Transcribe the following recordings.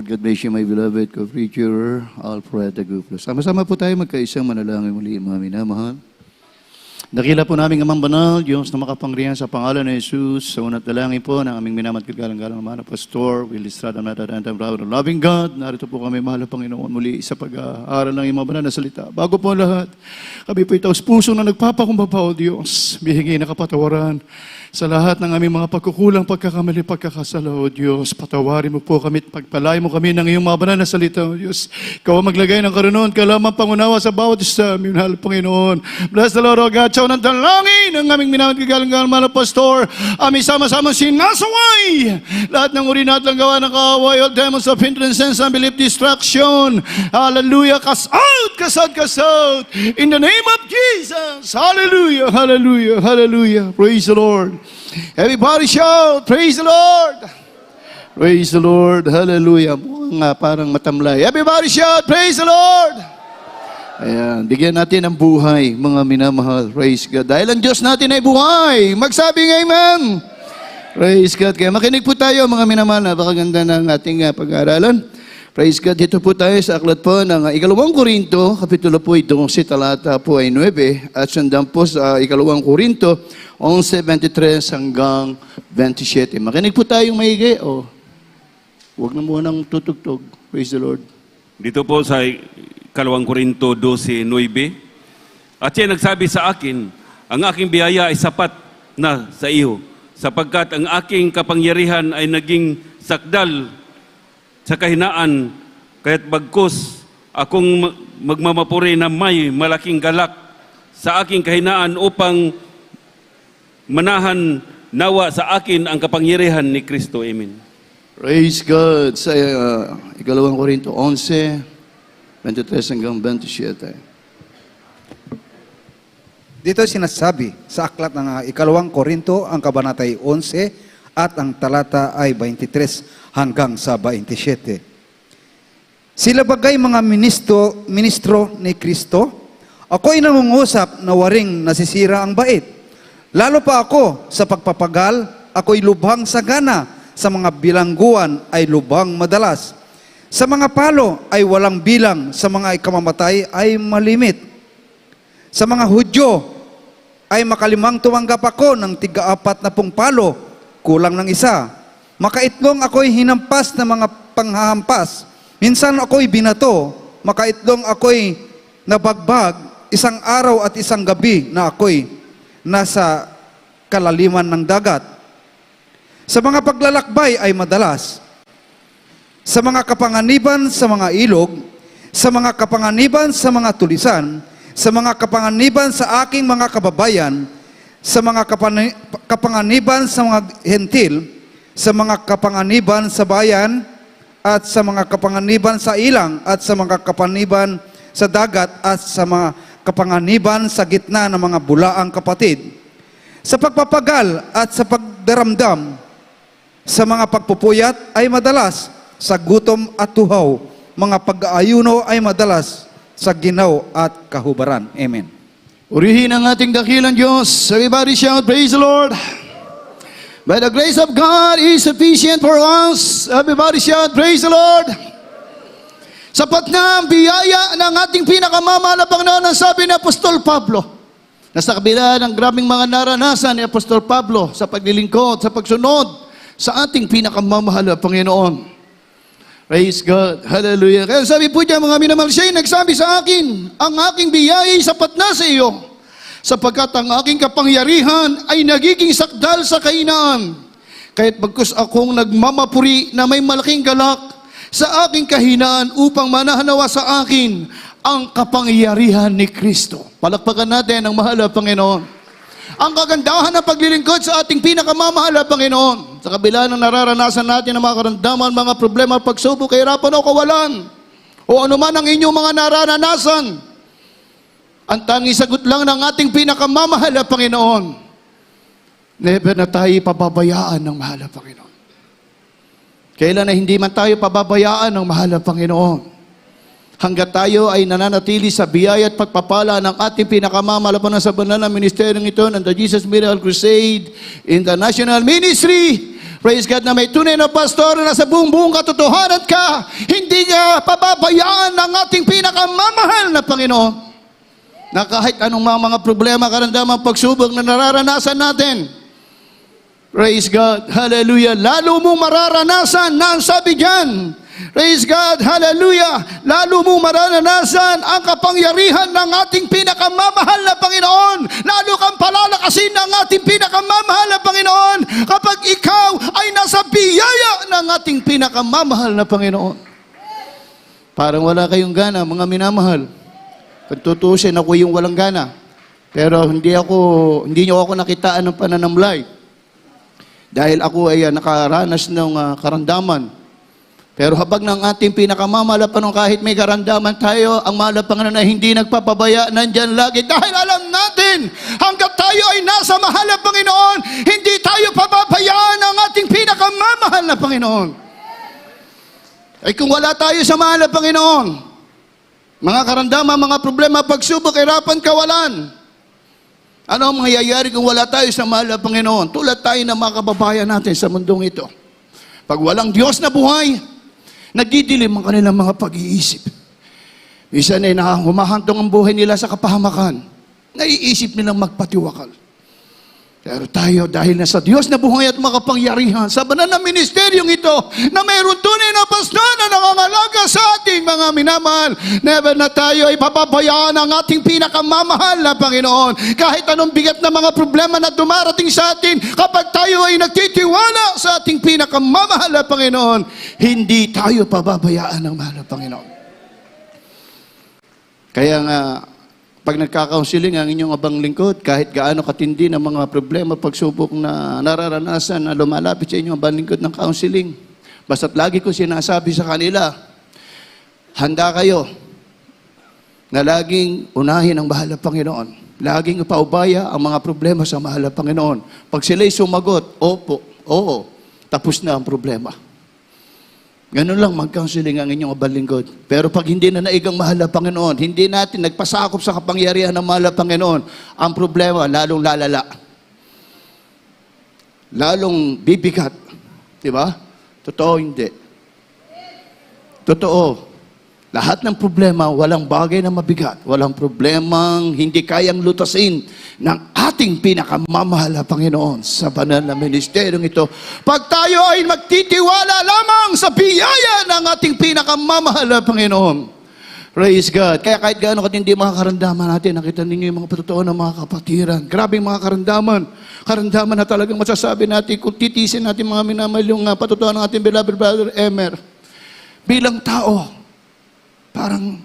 God bless you, my beloved co-preacher, Alfred Aguplo. Sama-sama po tayo magkaisang manalangin muli, mga minamahal. Dakila po namin amang banal, Diyos na makapangyarihan sa pangalan ni Jesus. Sa unat dalangin po ng aming minamahal galang-galang na Pastor Will Estrada Natadantang Bravo, loving God. Narito po kami, mahal na Panginoon, muli sa pag-aaral ng iyong banal na salita. Bago po lahat, kami po itaos puso na nagpapakumbaba, O Diyos. Bihingi na kapatawaran sa lahat ng aming mga pagkukulang, pagkakamali, pagkakasala, O Diyos. Patawarin mo po kami at pagpalain mo kami ng iyong mga banal na salita, O Diyos. Ikaw ang maglagay ng karunoon, kalamang pangunawa sa bawat isa, aming mahal na Panginoon. Bless the Lord, O God. Siya ng dalangin ng aming minamagalang mahal na Pastor. Aming sama-sama sinasaway lahat ng uri natin gawa ng kaaway, all demons of hindrance, unbelief, distraction. Hallelujah. Cast out, cast out, cast out. In the name of Jesus. Hallelujah, hallelujah, hallelujah. Praise the Lord. Everybody shout, praise the Lord. Praise the Lord. Hallelujah. Mukhang parang matamlay. Everybody shout, praise the Lord. Ayan, bigyan natin ng buhay, mga minamahal. Praise God. Dahil ang Diyos natin ay buhay. Magsabing amen. Praise God. Kaya makinig po tayo, mga minamahal. Napakaganda ng ating pag-aaralan. Praise God. Dito po tayo sa aklat po ng 2 Korinto. Kapitulo po ito, si talata po ay 9. At sundan po sa 2 Korinto, 11:23 hanggang 27. Makinig po tayong maigi. Huwag na munang tutugtog. Praise the Lord. Dito po sa 2 Korinto 12:9. At siya nagsabi sa akin, ang aking biyaya ay sapat na sa iyo, sapagkat ang aking kapangyarihan ay naging sakdal sa kahinaan, kaya't bagkus akong magmamapuri na may malaking galak sa aking kahinaan upang manahan nawa sa akin ang kapangyarihan ni Kristo. Amen. Praise God. Sa 2 Korinto 11:23 hanggang 27. Dito sinasabi sa aklat ng 2 Korinto, ang kabanata ay 11 at ang talata ay 23 hanggang sa 27. Sila bagay mga ministro ni Kristo, ako'y nangungusap na waring nasisira ang bait. Lalo pa ako sa pagpapagal, ako'y lubhang sagana, sa mga bilangguan ay lubhang madalas. Sa mga palo ay walang bilang, sa mga ikamamatay ay malimit. Sa mga Hudyo ay makalimang tumanggap ako ng 40 palo, kulang ng isa. Makaitlong ako'y hinampas ng mga panghahampas. Minsan ako'y binato, makaitlong ako'y nabagbag, isang araw at isang gabi na ako'y nasa kalaliman ng dagat. Sa mga paglalakbay ay madalas. Sa mga kapanganiban sa mga ilog, sa mga kapanganiban sa mga tulisan, sa mga kapanganiban sa aking mga kababayan, sa mga kapanganiban sa mga hentil, sa mga kapanganiban sa bayan, at sa mga kapanganiban sa ilang, at sa mga kapanganiban sa dagat, at sa mga kapanganiban sa gitna ng mga bulaang kapatid. Sa pagpapagal at sa pagdaramdam, sa mga pagpupuyat ay madalas, sa gutom at tuhaw, mga pag-aayuno ay madalas, sa ginaw at kahubaran. Amen. Urihin ang ating dakilang Diyos. Everybody shout, praise the Lord. By the grace of God is sufficient for us. Everybody shout, praise the Lord. Sapat na ang biyaya ng ating pinakamamahal na Panginoon, ang sabi ni Apostol Pablo. Nasa kabila ng grabing mga naranasan ni Apostol Pablo sa paglilingkod, sa pagsunod sa ating pinakamamahal na Panginoon. Praise God. Hallelujah. Kaya sabi po niya, mga minamahal, siya nagsabi sa akin, ang aking biyaya ay sapat na sa iyo, sapagkat ang aking kapangyarihan ay nagiging sakdal sa kahinaan. Kahit bagkus akong nagmamapuri na may malaking galak sa aking kahinaan upang manahanawa sa akin ang kapangyarihan ni Kristo. Palakpakan natin ang mahal na Panginoon. Ang kagandahan ng paglilingkod sa ating pinakamamahal na Panginoon. Sa kabila ng nararanasan natin ng mga karamdaman, mga problema, pagsubok, kahirapan o kawalan, o anuman ang inyong mga nararanasan, ang tanging sagot lang ng ating pinakamamahal na Panginoon, never na tayo pababayaan ng mahal na Panginoon. Kailan na hindi man tayo pababayaan ng mahal na Panginoon? Hanggat tayo ay nananatili sa biyaya at pagpapala ng ating pinakamamalapan sa banal na ministeryong ito ng The Jesus Miracle Crusade International Ministry, Praise God na may tunay na pastor na sa buong katotohanan ka, hindi ka pababayaan ng ating pinakamamahal na Panginoon. Na kahit anong mga problema, karamdaman, pagsubok na nararanasan natin, praise God, hallelujah, lalo mo mararanasan na ang sabi dyan, praise God, hallelujah, lalo mo mararanasan ang kapangyarihan ng ating pinakamamahal na Panginoon. Lalo kang palalakasin ng ating pinakamamahal na Panginoon kapag ikaw ay nasa biyaya ng ating pinakamamahal na Panginoon. Parang wala kayong gana, mga minamahal. Kung tutusin, ako yung walang gana. Pero hindi niyo ako nakitaan ng pananamlay. Dahil ako ay nakaranas ng karandaman. Pero habang ng ating pinakamamahal na Panginoon, kahit may karandaman tayo, ang mahal na Panginoon ay hindi nagpapabaya, nandyan lagi. Dahil alam natin, hanggat tayo ay nasa mahal na Panginoon, hindi tayo pababayaan ng ating pinakamamahal na Panginoon. Ay kung wala tayo sa mahal na Panginoon, mga karandaman, mga problema, pagsubok, hirapan, kawalan, ano ang mangyayari kung wala tayo sa mahal na Panginoon? Tulad tayo ng mga kababayan natin sa mundong ito. Pag walang Diyos na buhay, nagdidilim ang kanilang mga pag-iisip. Minsan ay humahantong ang buhay nila sa kapahamakan. Naiisip nilang magpatiwakal. Pero tayo, dahil na sa Diyos na buhay at makapangyarihan, sa banal na ministeryong ito, na mayroon tunay na pastor na nangangalaga sa ating mga minamahal, never na tayo ay papabayaan ang ating pinakamamahal na Panginoon. Kahit anong bigat na mga problema na dumarating sa atin, kapag tayo ay nagtitiwala sa ating pinakamamahal na Panginoon, hindi tayo pababayaan ng mahal na Panginoon. Kaya nga, pag nagkakaunseling ang inyong abang lingkod, kahit gaano katindi ng mga problema, pagsubok na nararanasan na lumalapit sa inyong abang lingkod ng counseling, basta't lagi ko sinasabi sa kanila, handa kayo na laging unahin ang mahal na Panginoon. Laging ipaubaya ang mga problema sa mahal na Panginoon. Pag sila'y sumagot, opo, oo, tapos na ang problema. Ganun lang mag-counseling ang inyong abang lingkod. Pero pag hindi na naigang mahal na Panginoon, hindi natin nagpasakop sa kapangyarihan ng mahal na Panginoon, ang problema lalong lalala. Lalong bibigat. Diba? Totoo, hindi. Totoo. Lahat ng problema, walang bagay na mabigat. Walang problemang hindi kayang lutasin ng ating pinakamamahal na Panginoon sa banal na ministeryong ito. Pag tayo ay magtitiwala lamang sa biyaya ng ating pinakamamahal na Panginoon. Praise God. Kaya kahit gaano katindi mga karandaman natin, nakita ninyo yung mga patotoo ng mga kapatiran. Grabe mga karandaman. Karandaman na talagang masasabi natin kung titisin natin mga minamahal yung patotoo ng ating beloved brother Emer. Bilang tao, parang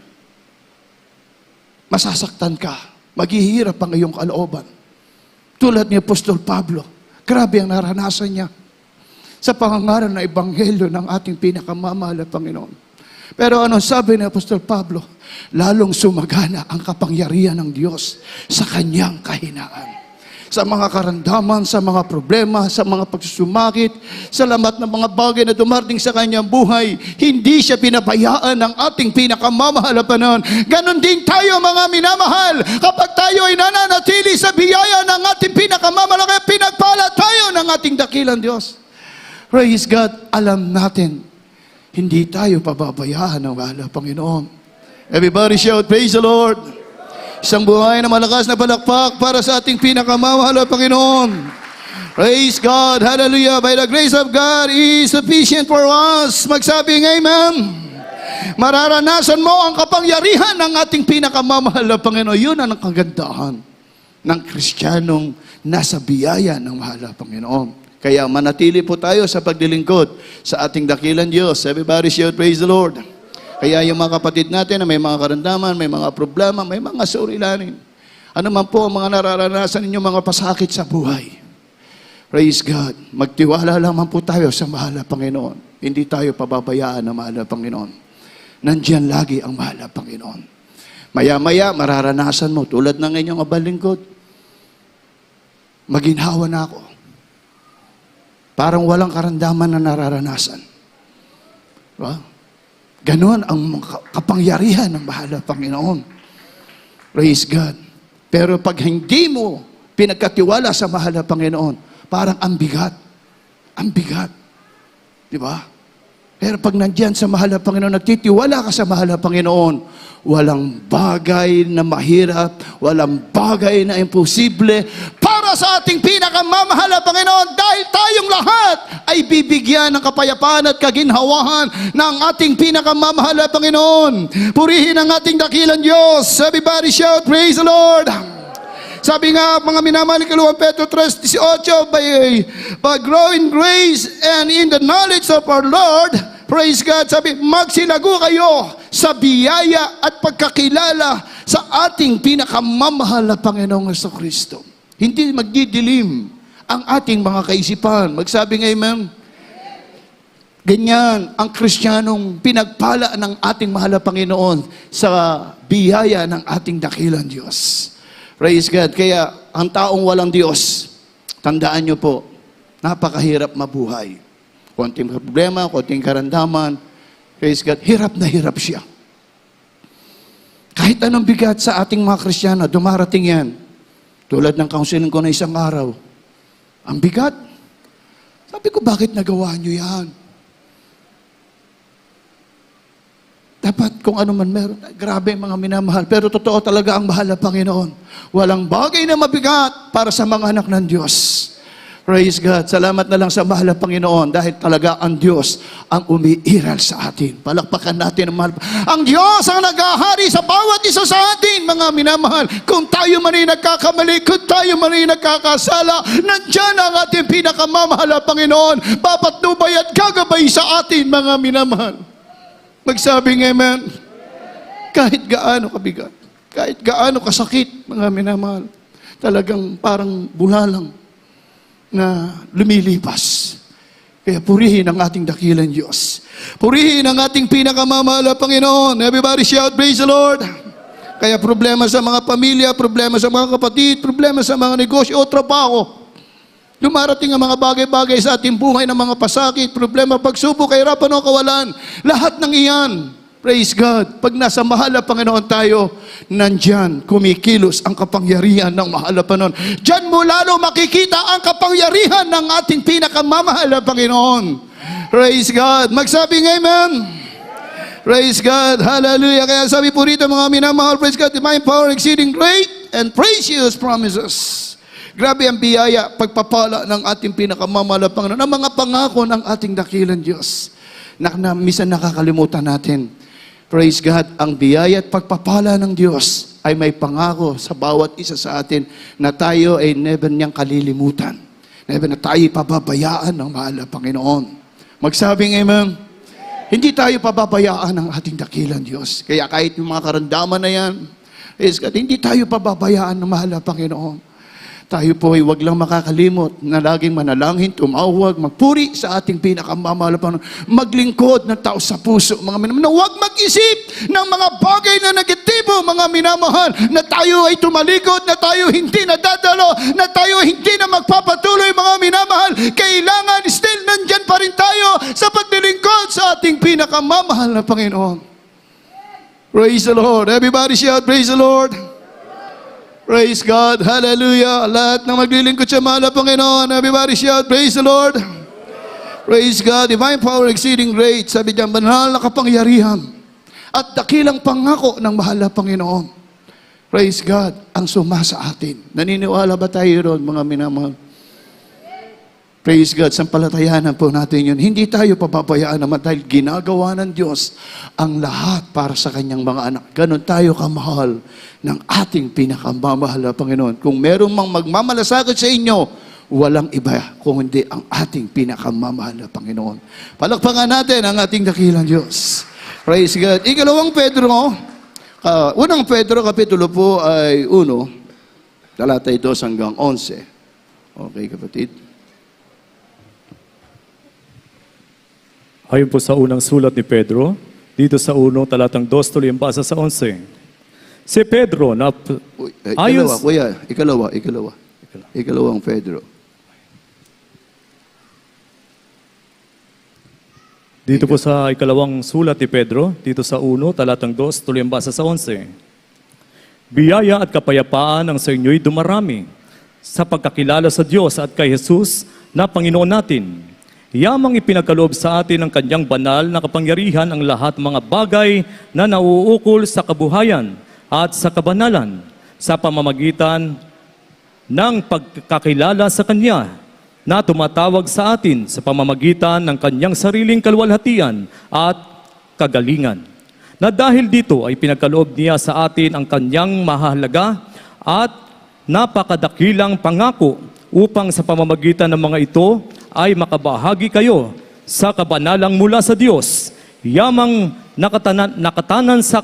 masasaktan ka, maghihirap ang iyong kalooban. Tulad ni Apostol Pablo, grabe ang naranasan niya sa pangangaral na ebanghelyo ng ating pinakamamahal na Panginoon. Pero ano sabi ni Apostol Pablo? Lalong sumagana ang kapangyarihan ng Diyos sa kanyang kahinaan. Sa mga karandaman, sa mga problema, sa mga pagsusumakit, sa lamat ng mga bagay na dumarating sa kanyang buhay, hindi siya pinabayaan ng ating pinakamamahal na Panginoon. Ganon din tayo mga minamahal, kapag tayo ay nananatili sa biyaya ng ating pinakamamahal, kaya pinagpala tayo ng ating dakilang Diyos. Praise God, alam natin, hindi tayo pababayaan ng mahal na Panginoon. Everybody shout, praise the Lord. Isang buhay na malakas na palakpak para sa ating pinakamamahal na Panginoon. Praise God. Hallelujah. By the grace of God is sufficient for us. Magsabing amen. Mararanasan mo ang kapangyarihan ng ating pinakamamahal na Panginoon. Yun ang kagandahan ng Kristiyanong nasa biyaya ng mahal na Panginoon. Kaya manatili po tayo sa pagdilingkod sa ating dakilang Diyos. Everybody shout, praise the Lord. Kaya yung mga kapatid natin na may mga karandaman, may mga problema, may mga surilanin. Ano man po ang mga nararanasan ninyo mga pasakit sa buhay. Praise God. Magtiwala lamang po tayo sa mahal na Panginoon. Hindi tayo pababayaan ng mahal na Panginoon. Nandiyan lagi ang mahal na Panginoon. Maya-maya, mararanasan mo, tulad ng inyong abang lingkod, maginhawa na ako. Parang walang karandaman na nararanasan. Diba? Ganon ang kapangyarihan ng mahal na Panginoon. Praise God. Pero pag hindi mo pinagkatiwala sa mahal na Panginoon, parang ang bigat. Ang bigat. Di ba? Pero pag nandyan sa mahal na Panginoon, nagtitiwala ka sa mahal na Panginoon, walang bagay na mahirap, walang bagay na imposible para sa ating pinakamamahal na Panginoon dahil tayong lahat ay bibigyan ng kapayapaan at kaginhawahan ng ating pinakamamahal na Panginoon. Purihin ang ating dakilang Diyos. Everybody shout, praise the Lord! Sabi nga, mga minamahal, 2 Pedro 3:18, by growing grace and in the knowledge of our Lord, praise God, sabi, magsilago kayo sa biyaya at pagkakilala sa ating pinakamamahal na Panginoong Jesucristo. Hindi magdidilim ang ating mga kaisipan. Magsabi nga, amen? Ganyan ang Kristiyanong pinagpala ng ating mahal na Panginoon sa biyaya ng ating dakilang Diyos. Praise God. Kaya ang taong walang Diyos, tandaan nyo po, napakahirap mabuhay. Konting problema, konting karandaman, praise God, hirap na hirap siya. Kahit anong bigat sa ating mga Kristiyano, dumarating yan. Tulad ng counseling ko na isang araw. Ang bigat. Sabi ko, bakit nagawa nyo yan? Dapat kung ano man meron, grabe mga minamahal. Pero totoo talaga ang mahal na Panginoon. Walang bagay na mabigat para sa mga anak ng Diyos. Praise God. Salamat na lang sa mahal na Panginoon dahil talaga ang Diyos ang umiiral sa atin. Palakpakan natin ang mahal. Ang Diyos ang naghahari sa bawat isa sa atin, mga minamahal. Kung tayo man ay nagkakamali, kung tayo man ay nagkakasala, nandyan ang ating pinakamamahal na Panginoon. Papatnubay at gagabay sa atin, mga minamahal. Magsabing amen. Kahit gaano kabigat, kahit gaano kasakit, mga minamahal, talagang parang bulalang na lumilipas. Kaya purihin ang ating dakilang Diyos. Purihin ang ating pinakamamahal na Panginoon. Everybody shout, praise the Lord. Kaya problema sa mga pamilya, problema sa mga kapatid, problema sa mga negosyo o trabaho. Dumarating ang mga bagay-bagay sa ating buhay ng mga pasakit, problema, pagsubok, kahirapan o kawalan. Lahat ng iyan, praise God, pag nasa mahal na Panginoon tayo, nandyan, kumikilos ang kapangyarihan ng mahal na Panginoon. Diyan mo lalo makikita ang kapangyarihan ng ating pinakamamahal na Panginoon. Praise God. Magsabing amen. Praise God. Hallelujah. Kaya sabi po rito mga minamahal, praise God, divine power, exceeding great and precious promises. Grabe ang biyaya, pagpapala ng ating pinakamamahal na Panginoon, ang mga pangako ng ating dakilang Diyos. Na minsan nakakalimutan natin. Praise God, ang biyaya at pagpapala ng Diyos ay may pangako sa bawat isa sa atin na tayo ay never niyang kalilimutan. Never na tayo pababayaan ng mahal na Panginoon. Magsabing amen. Hindi tayo pababayaan ng ating dakilang Diyos. Kaya kahit yung mga karandaman na yan, praise God, hindi tayo pababayaan ng mahal na Panginoon. Tayo po ay wag lang makakalimot na laging manalangin, tumawag, magpuri sa ating pinakamamahal na Panginoon, maglingkod ng tao sa puso, mga minamahal, na huwag mag-isip ng mga bagay na negatibo, mga minamahal, na tayo ay tumalikod, na tayo hindi nadadalo, na tayo hindi na magpapatuloy, mga minamahal. Kailangan still nandyan pa rin tayo sa paglilingkod sa ating pinakamamahal na Panginoon. Praise the Lord. Everybody shout, praise the Lord. Praise God. Hallelujah. Lahat ng maglilingkod sa mahal na Panginoon. Everybody shout, praise the Lord. Praise God. Divine power exceeding great. Sabi diyan, banal na kapangyarihan at dakilang pangako ng mahal na Panginoon. Praise God. Ang sumasa atin. Naniniwala ba tayo ron, mga minamahal? Praise God, sampalatayanan po natin yun. Hindi tayo pababayaan naman dahil ginagawa ng Diyos ang lahat para sa kanyang mga anak. Ganon tayo kamahal ng ating pinakamamahal na Panginoon. Kung meron mang magmamalasakit sa inyo, walang iba kung hindi ang ating pinakamamahal na Panginoon. Palakpakan natin ang ating dakilang Diyos. Praise God. Ikalawang Pedro, unang Pedro, kapitulo po ay 1, talata 2 hanggang 11. Okay, kapatid. Ayon po sa unang sulat ni Pedro, dito sa 1, talatang 2, tuloy ang basa sa 11. Si Pedro na ayon Ikalawang Pedro. dito po sa ikalawang sulat ni Pedro, dito sa 1, talatang 2, tuloy ang basa sa 11. Biyaya at kapayapaan ang sa inyo'y dumarami sa pagkakilala sa Diyos at kay Jesus na Panginoon natin. Yamang ipinagkaloob sa atin ng kanyang banal na kapangyarihan ang lahat mga bagay na nauukol sa kabuhayan at sa kabanalan sa pamamagitan ng pagkakilala sa Kanya na tumatawag sa atin sa pamamagitan ng Kanyang sariling kaluwalhatian at kagalingan. Na dahil dito ay pinagkaloob niya sa atin ang Kanyang mahalaga at napakadakilang pangako upang sa pamamagitan ng mga ito ay makabahagi kayo sa kabanalang mula sa Diyos, yamang nakatanan sa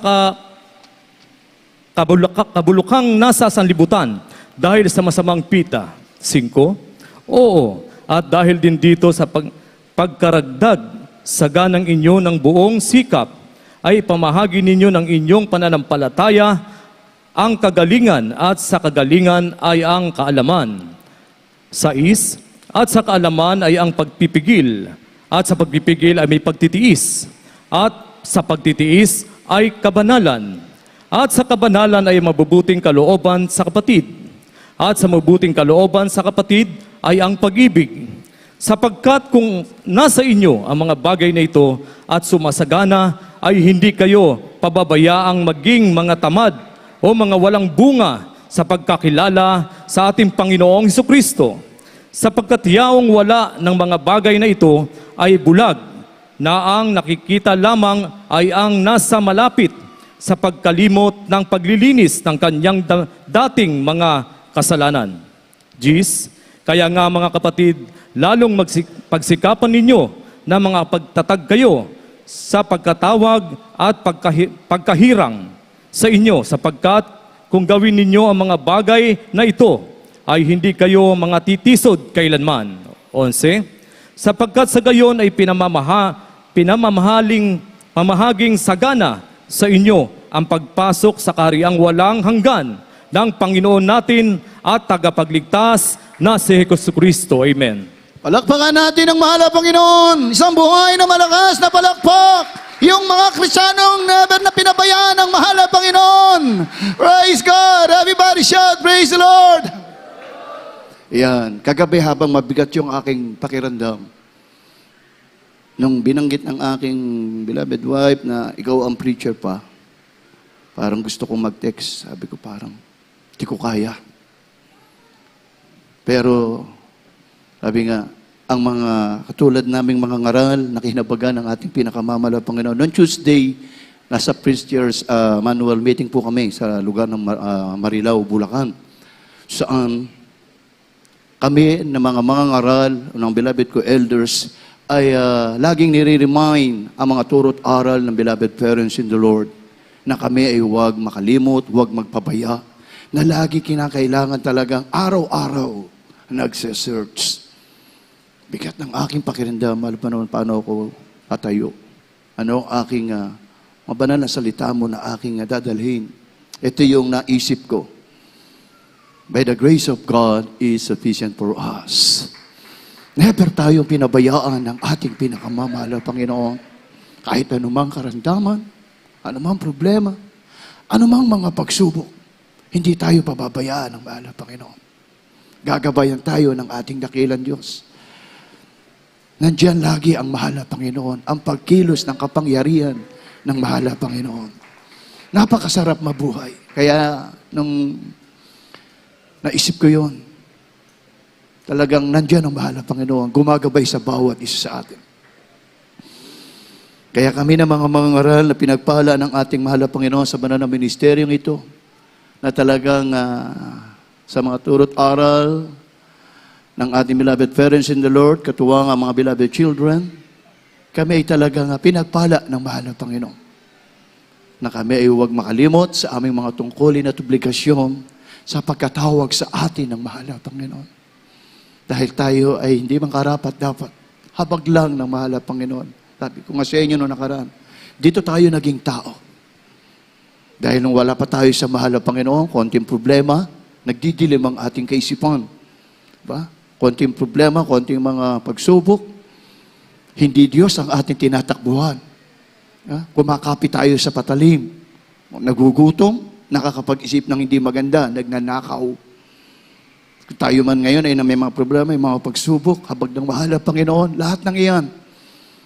kabulukang nasa sanlibutan dahil sa masamang pita. 5. Oo, at dahil din dito sa pagkaragdag sa ganang inyo ng buong sikap, ay pamahagi ninyo ng inyong pananampalataya ang kagalingan at sa kagalingan ay ang kaalaman. 6. At sa kaalaman ay ang pagpipigil, at sa pagpipigil ay may pagtitiis, at sa pagtitiis ay kabanalan, at sa kabanalan ay mabubuting kalooban sa kapatid, at sa mabubuting kalooban sa kapatid ay ang pag-ibig. Sapagkat kung nasa inyo ang mga bagay na ito at sumasagana, ay hindi kayo pababayaang maging mga tamad o mga walang bunga sa pagkakilala sa ating Panginoong Hesukristo. Sapagkat yaong wala ng mga bagay na ito ay bulag, na ang nakikita lamang ay ang nasa malapit sa pagkalimot ng paglilinis ng kanyang dating mga kasalanan. Gis, kaya nga mga kapatid, lalong pagsikapan ninyo na mga pagtatag kayo sa pagkatawag at pagkahirang sa inyo, sapagkat kung gawin ninyo ang mga bagay na ito, ay hindi kayo mga titisod kailanman. 11. Sapagkat sa gayon ay pamamahaging sagana sa inyo ang pagpasok sa kahariang walang hanggan ng Panginoon natin at tagapagligtas na si Jesucristo. Amen. Palakpakan natin ang mahal na Panginoon. Isang buhay na malakas na palakpak. Yung mga Kristiyanong never na pinabayaan ng mahal na Panginoon. Praise God! Everybody shout, praise the Lord! Yan. Kagabi habang mabigat yung aking pakiramdam, nung binanggit ng aking beloved wife na ikaw ang preacher pa, parang gusto kong mag-text. Sabi ko parang, di ko kaya. Pero, sabi nga, ang mga katulad naming mga ngaral na kinabagan ng ating pinakamamala Panginoon. Noong Tuesday, nasa Preachers Manual meeting po kami sa lugar ng Marilao, Bulacan. Saan kami ng mga ngaral ng beloved ko elders ay laging nire-remind ang mga turo't aral ng beloved parents in the Lord na kami ay huwag makalimot, huwag magpabaya, na lagi kinakailangan talagang araw-araw nagse-search. Bigat ng aking pakiramdam, alam pa naman paano ako patayo. Ano ang aking mabanal na salita mo na aking dadalhin. Ito yung naisip ko. By the grace of God is sufficient for us. Never tayong pinabayaan ng ating pinakamamahal na Panginoon. Kahit anumang karamdaman, anumang problema, anumang mga pagsubok, hindi tayo pababayaan ng mahal na Panginoon. Gagabayan tayo ng ating dakilang Diyos. Nandiyan lagi ang mahal na Panginoon, ang pagkilos ng kapangyarihan ng mahal na Panginoon. Napakasarap mabuhay. Kaya nung naisip ko yun, talagang nandiyan ang mahal na Panginoon, gumagabay sa bawat isa sa atin. Kaya kami na mga ngaral na pinagpala ng ating mahal na Panginoon sa banal na ministeryong ito, na talagang sa mga turot aral ng ating beloved parents in the Lord, katuwang ang mga beloved children, kami ay talagang pinagpala ng mahal na Panginoon. Na kami ay huwag makalimot sa aming mga tungkulin at obligasyon sa pagkatawag sa atin ng mahal na Panginoon. Dahil tayo ay hindi mangkarapat-dapat, habag lang ng mahal na Panginoon. Sabi ko nga sa inyo noong nakaraan, dito tayo naging tao. Dahil nung wala pa tayo sa mahal na Panginoon, konting problema, nagdidilim ang ating kaisipan. Diba? Konting problema, konting mga pagsubok, hindi Diyos ang ating tinatakbuhan. Kumakapit tayo sa patalim, nagugutom, nakakapag-isip ng hindi maganda, nagnanakaw. Tayo man ngayon ay na may mga problema, may mga pagsubok, habag ng mahal na Panginoon, lahat ng iyan.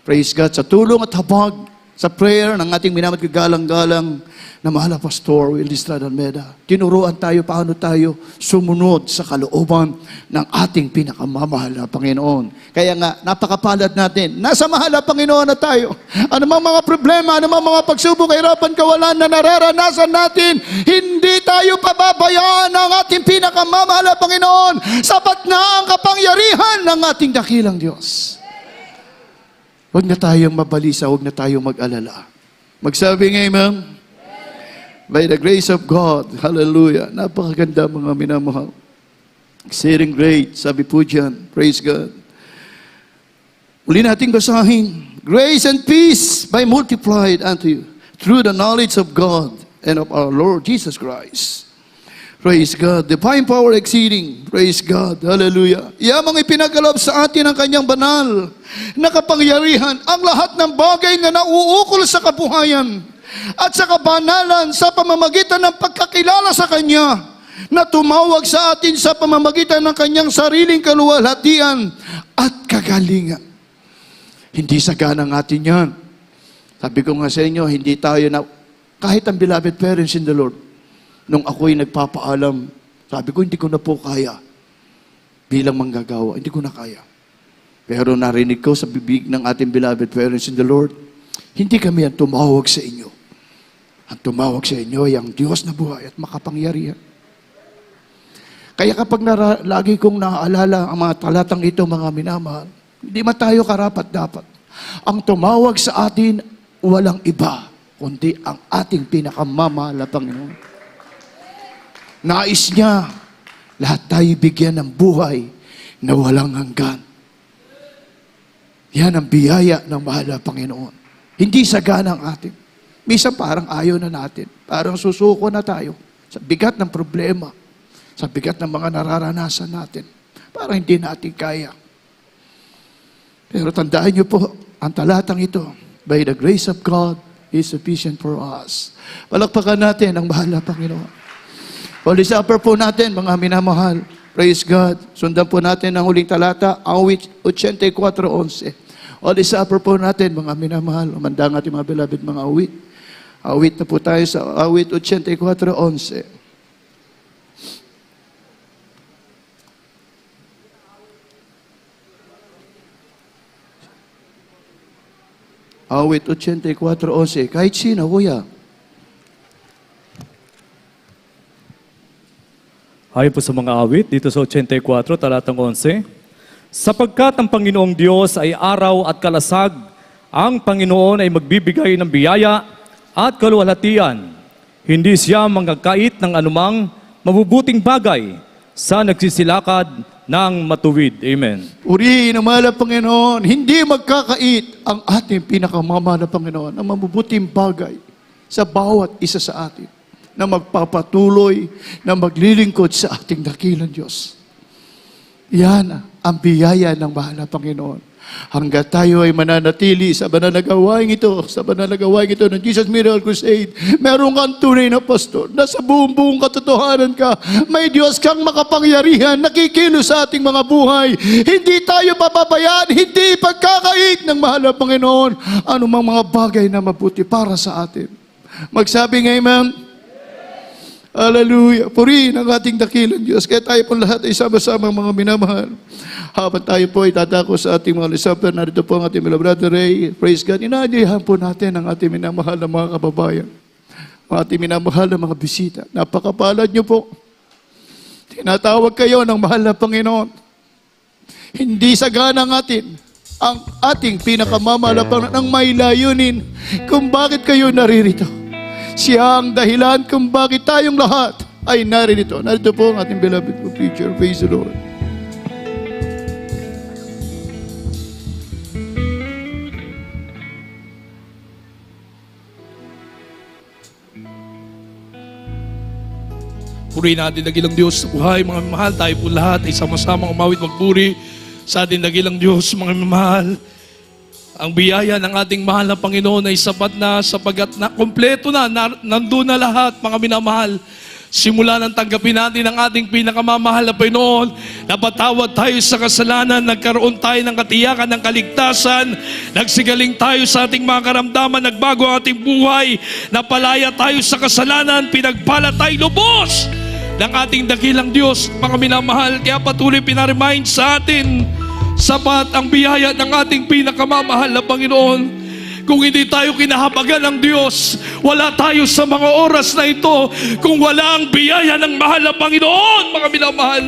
Praise God, sa tulong at habag, sa prayer ng ating minamahal kagalang-galang na mahal na Pastor Will Estrada Almeda. Tinuruan tayo paano tayo sumunod sa kalooban ng ating pinakamamahal na Panginoon. Kaya nga, napakapalad natin. Nasa mahal na Panginoon na tayo. Ano mang mga problema, ano mang mga pagsubok, kahirapan, kawalan na nararanasan natin, hindi tayo pababayaan ng ating pinakamamahal na Panginoon. Sapat na ang kapangyarihan ng ating dakilang Diyos. Huwag na tayong mabalisa, huwag na tayong mag-alala. Magsabi nga, Amen? By the grace of God, hallelujah. Napakaganda mga minamahal. Exceeding great, sabi po dyan, praise God. Uli nating basahin. Grace and peace be multiplied unto you through the knowledge of God and of our Lord Jesus Christ. Praise God. Divine power exceeding. Praise God. Hallelujah. Yamang ipinagkaloob sa atin ang kanyang banal na kapangyarihan ang lahat ng bagay na nauukol sa kabuhayan at sa kabanalan sa pamamagitan ng pagkakilala sa Kanya na tumawag sa atin sa pamamagitan ng Kanyang sariling kaluwalhatian at kagalingan. Hindi sagana ng atin yan. Sabi ko nga sa inyo, hindi tayo na, kahit ang beloved parents in the Lord, nung ako'y nagpapaalam, sabi ko, hindi ko na po kaya. Bilang manggagawa, hindi ko na kaya. Pero narinig ko sa bibig ng ating beloved parents in the Lord, hindi kami ang tumawag sa inyo. Ang tumawag sa inyo ay ang Diyos na buhay at makapangyarihan. Kaya kapag lagi kong naaalala ang mga talatang ito, mga minamahal, hindi man tayo karapat dapat. Ang tumawag sa atin, walang iba, kundi ang ating pinakamamahal na Panginoon. Nais niya, lahat tayo bigyan ng buhay na walang hanggan. Yan ang biyaya ng mahal na Panginoon. Hindi sagana ang atin. Minsan parang ayaw na natin. Parang susuko na tayo sa bigat ng problema, sa bigat ng mga nararanasan natin. Parang hindi natin kaya. Pero tandaan niyo po, ang talatang ito, by the grace of God, is sufficient for us. Palakpakan natin ang mahal na Panginoon. Holy Supper po natin, mga minamahal. Praise God. Sundan po natin ang huling talata, awit 84:11. Holy Supper po natin, mga minamahal. Umanda ang ating mga beloved mga awit. Awit na po tayo sa awit 84:11. Awit 84:11. Kahit sino, kuya. Ayon po sa mga awit, dito sa 84, talatang 11, sapagkat ang Panginoong Diyos ay araw at kalasag, ang Panginoon ay magbibigay ng biyaya at kaluwalhatian. Hindi siya magkakait ng anumang mabubuting bagay sa nagsisilakad ng matuwid. Amen. Purihin ang mahal na Panginoon, hindi magkakait ang ating pinakamamahal na Panginoon, ang mabubuting bagay sa bawat isa sa atin, na magpapatuloy, na maglilingkod sa ating dakilang Diyos. Yan ang biyaya ng mahal na Panginoon. Hanggat tayo ay mananatili sa banal na gawain ito, sa banal na gawain ito ng Jesus Miracle Crusade, meron kang tunay na pastor, na sa buong katotohanan ka, may Diyos kang makapangyarihan, nakikilos sa ating mga buhay. Hindi tayo papabayaan, hindi pagkakait ng mahal na Panginoon, anumang mga bagay na mabuti para sa atin. Magsabi ng Amen. Hallelujah. Purihin ang ating dakilang Diyos. Kaya tayo po lahat ay sama-sama mga minamahal. Habang tayo po ay tatako sa ating mga lisapper, narito po ang ating mga brother Ray. Praise God. Inaadihan po natin ang ating minamahal na mga kababayan. Ang ating minamahal na mga bisita. Napakapalad niyo po. Tinatawag kayo ng mahal na Panginoon. Hindi sagana ng atin ang ating pinakamamahal na Panginoon ang may layunin kung bakit kayo naririto. Siya ang dahilan kung bakit tayong lahat ay naririto. Narito po ang ating beloved preacher. Praise the Lord. Purihin natin dakilang Diyos sa buhay, mga mahal. Tayo po lahat ay sama-sama umawit magpuri sa ating dakilang Diyos, mga mahal. Ang biyaya ng ating mahal na Panginoon ay sapat na sapagat na kompleto na nandun na lahat, mga minamahal. Simula nang tanggapin natin ang ating pinakamamahal na Panginoon, napatawad tayo sa kasalanan, nagkaroon tayo ng katiyakan ng kaligtasan, nagsigaling tayo sa ating mga karamdaman, nagbago ang ating buhay, napalaya tayo sa kasalanan, pinagpala tayo lubos ng ating dakilang Diyos, mga minamahal. Kaya patuloy pinaremind sa atin, sapat ang biyaya ng ating pinakamamahal na Panginoon. Kung hindi tayo kinahabagan ng Diyos, wala tayo sa mga oras na ito kung wala ang biyaya ng mahal na Panginoon, mga minamahal.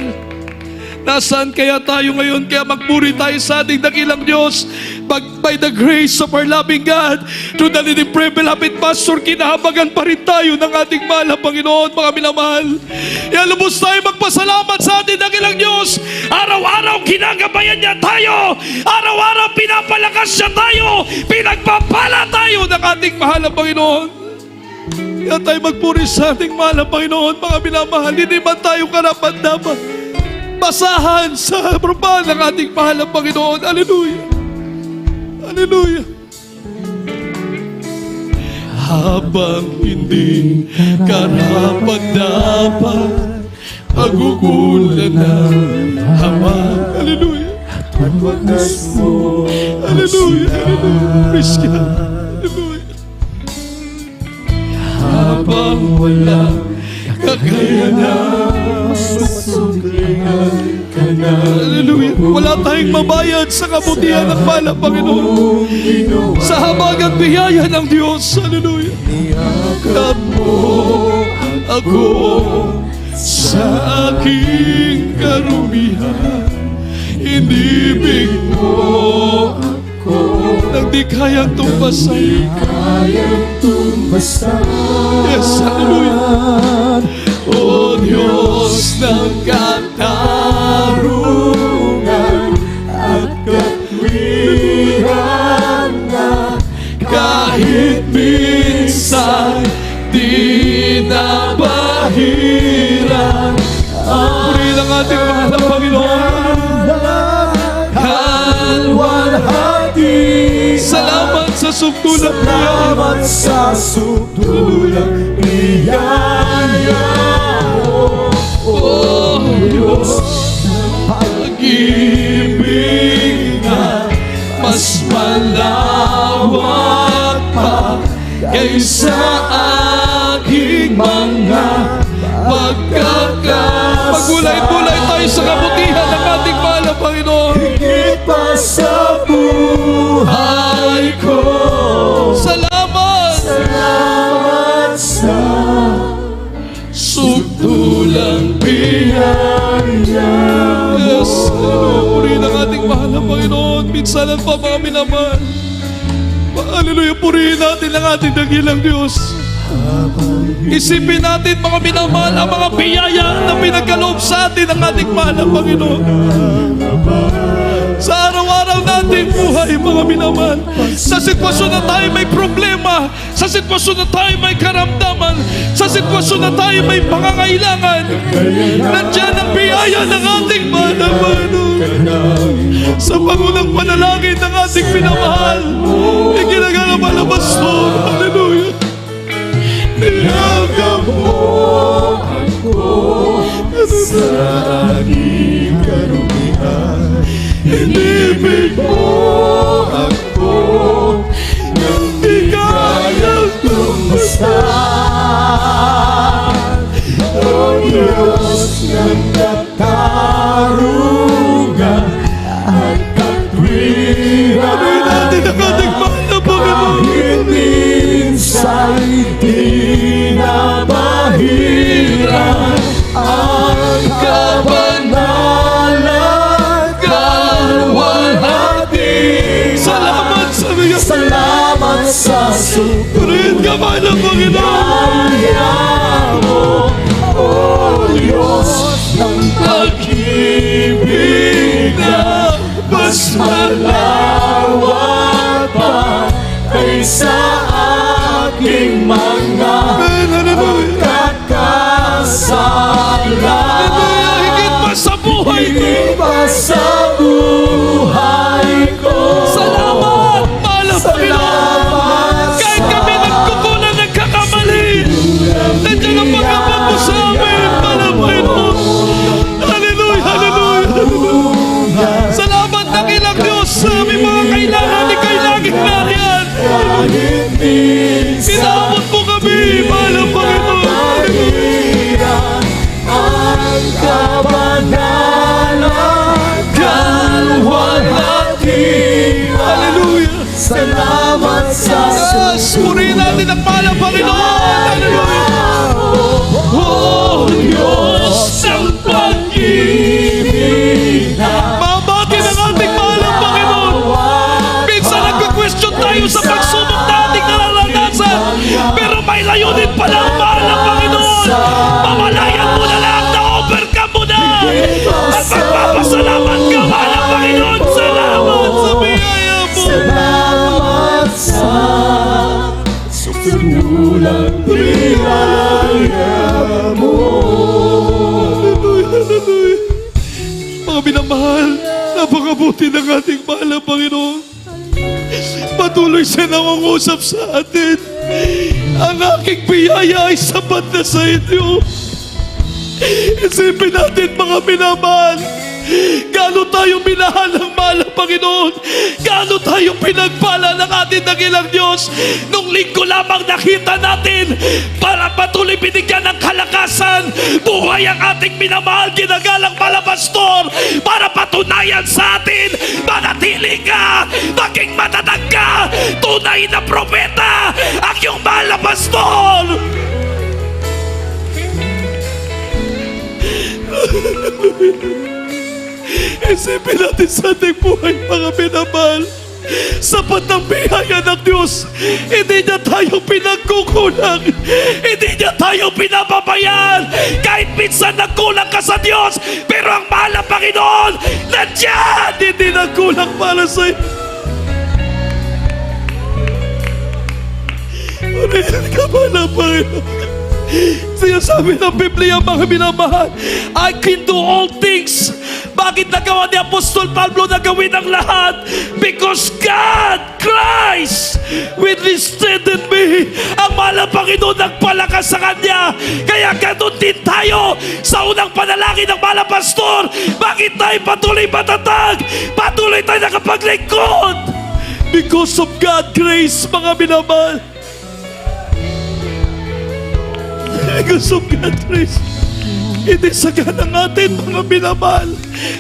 Nasaan kaya tayo ngayon? Kaya magpuri tayo sa ating dakilang Diyos. By the grace of our loving God, through the leading prayer, beloved pastor, kinahabagan pa rin tayo ng ating mahal na Panginoon, mga minamahal. Kaya lubos tayo magpasalamat sa ating dakilang Diyos. Araw-araw kinagabayan niya tayo. Araw-araw pinapalakas niya tayo. Pinagpapala tayo ng ating mahal na Panginoon. Kaya tayo magpuri sa ating mahal na Panginoon, mga minamahal. Hindi man tayo karapat-dapat basahan sa propal ng ating mahal na Panginoon. Hallelujah! Hallelujah! Habang hindi karapat-dapat pagkukulan ng hamang. Hallelujah! Hallelujah! Hallelujah! Praise God! Hallelujah! Habang walang kakayanan, hallelujah. Wala tayong mabayad sa kabutihan ng mahal na Panginoon. Sa habagang biyaya ng Diyos. Hallelujah. Niyakap mo ako sa aking karumihan. Inibig mo ako nang di kayang tumbasan. Yes, hallelujah. O Diyos ng katarungan at katwiran na kahit minsan di nabahiran. Puri ng ating mahal na Panginoon. Kalwalhati. Salamat sa sukdulang biyaya. Salamat sa sukdulang biyaya. Oh Diyos, pag-ibig na mas malawak pa kaysa aking mga pagkakasala. Pagulay-bulay tayo sa kabutihan ng ating mahal na Panginoon. Higit pa sa buhay ko. Salamat! Salamat sa sukdulang biyaya. Yes, puri ng ating mahal na Panginoon. Minsanan pa mga minamahal. Hallelujah, purihin natin ang ating dakilang Diyos. Isipin natin mga minamahal ang mga biyaya na pinagkaloob sa atin ng ating mahal na Panginoon. Sa araw-araw nating buhay, mga minamahal, sa sitwasyon na tayo may problema, sa sitwasyon na tayo may karamdaman, sa sitwasyon na tayo may pangangailangan, nandiyan ang biyaya ng ating mahal na Panginoon. Sa pangunang panalangin ng ating minamahal, ikinagalaman na pastor. Hallelujah! Niyagam mo ako sa aking karumihan. Inibig mo ako nang di kayang tumastan. O Diyos ng katarungan at katwiran. Amin natin ang ating mahal na Panginoon. Kahit minsan di nabahiran ang kabanalan kalwalhati. Salamat sa iyo. Salamat sa sukurin ka mahal na Panginoon. O Diyos ng pag-ibig na mas malawak pa kaysa aking mga pagkakasala. Higit pa sa buhay ko. Higit pa sa buhay ko. Salamat, mahal na Panginoon. Kahit kami nagkukulang, nagkakamali, nandiyan ang pagkabag mo sa amin. natin ang mahal ng Panginoon. Hallelujah! Oh, Diyos ng pag-ibig. Mamati ng ating mahal ng Panginoon. Minsan nagka-question tayo sa pagsubok na ating nararanasan. Pero may layunin pala ang mahal ng Panginoon. Mamalayan mo na lang na overcome mo na. At magpapasalamat ka, mahal ng Panginoon. Salamat sa biyaya mo. Salamat sa susulang biyaya mo. Mga minamahal, napakabuti ng ating mahal ng Panginoon. Patuloy siya nangungusap sa atin. Ang aking biyaya ay sapat na sa inyo. Isipin natin mga minamahal, gaano tayo minahal ng mahal ng Panginoon, gaano tayo pinagpala ng ating dakilang Diyos. Nung linggo lamang nakita natin, para patuloy binigyan ng kalakasan, buhay ang ating minamahal, ginagalang Pastor, para patunayan sa atin, manatili ka, maging matatag ka, tunay na propeta, ang iyong mahal na Pastor. Isipin natin sa ating buhay, mga minamahal, sapat ang biyaya ng Diyos. Hindi niya tayo pinagkukulang, hindi niya tayo pinapabayaan. Kahit minsan nagkulang ka sa Diyos, pero ang mahal ng Panginoon nandiyan, hindi nagkulang para sa iyo. Purihin ka ba ng Panginoon? Sinasabi ng Biblia, mga minamahal, I can do all things. Bakit nagawa ni Apostol Pablo na gawin ang lahat? Because God, Christ, will strengthen me. Ang mahal ng Panginoon nagpalakas sa Kanya. Kaya ganun din tayo sa unang panalangin ng mahal na Pastor. Bakit tayo patuloy matatag? Patuloy tayo nakapaglingkod? Because of God, grace, mga minamahal. Because of God's grace. Hindi sagana natin, mga minamahal.